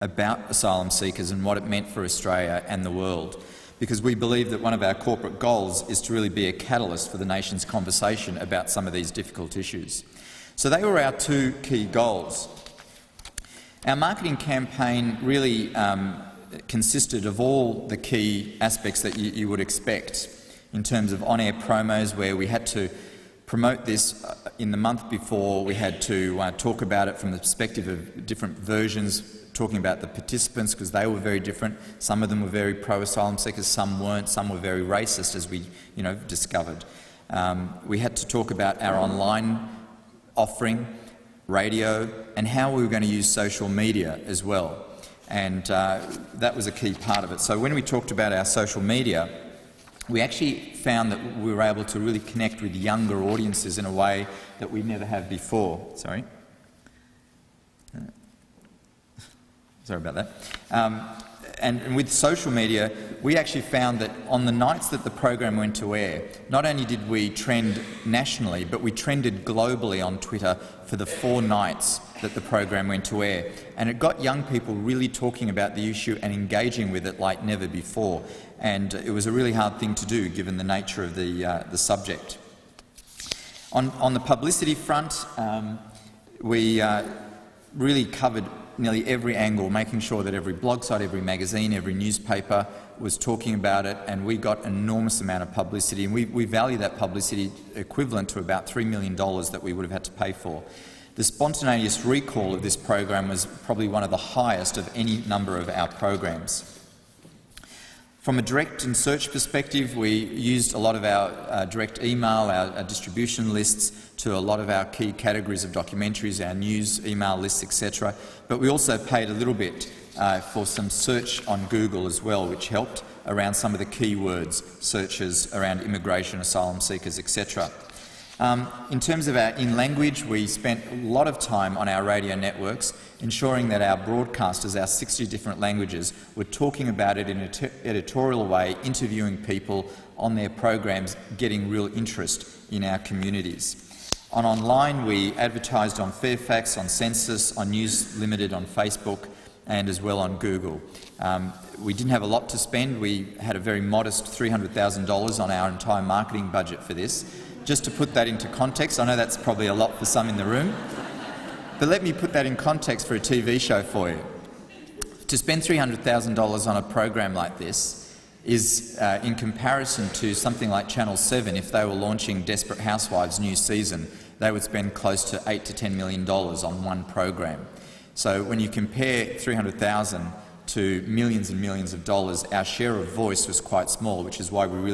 about asylum seekers and what it meant for Australia and the world, because we believe that one of our corporate goals is to really be a catalyst for the nation's conversation about some of these difficult issues. So they were our two key goals. Our marketing campaign really consisted of all the key aspects that you would expect in terms of on-air promos, where we had to promote this in the month before. We had to talk about it from the perspective of different versions, talking about the participants, because they were very different. Some of them were very pro-asylum seekers, some weren't, some were very racist, as we discovered. We had to talk about our online offering, radio, and how we were going to use social media as well. And that was a key part of it. So when we talked about our social media, we actually found that we were able to really connect with younger audiences in a way that we never have before. Sorry about that. And with social media, we actually found that on the nights that the program went to air, not only did we trend nationally, but we trended globally on Twitter for the 4 nights that the program went to air. And it got young people really talking about the issue and engaging with it like never before. And it was a really hard thing to do, given the nature of the subject. On the publicity front, we really covered nearly every angle, making sure that every blog site, every magazine, every newspaper was talking about it, and we got an enormous amount of publicity, and we value that publicity equivalent to about $3 million that we would have had to pay for. The spontaneous recall of this program was probably one of the highest of any number of our programs. From a direct and search perspective, we used a lot of our direct email, our distribution lists, to a lot of our key categories of documentaries, our news, email lists, etc. But we also paid a little bit for some search on Google as well, which helped around some of the keywords, searches around immigration, asylum seekers, etc. In terms of our in-language, we spent a lot of time on our radio networks ensuring that our broadcasters, our 60 different languages, were talking about it in an editorial way, interviewing people on their programs, getting real interest in our communities. Online, we advertised on Fairfax, on Census, on News Limited, on Facebook, and as well on Google. We didn't have a lot to spend. We had a very modest $300,000 on our entire marketing budget for this. Just to put that into context, I know that's probably a lot for some in the room, but let me put that in context for a TV show for you. To spend $300,000 on a program like this is, in comparison to something like Channel 7, if they were launching Desperate Housewives' new season, they would spend close to $8 to $10 million on one program. So when you compare $300,000 to millions and millions of dollars, our share of voice was quite small, which is why we really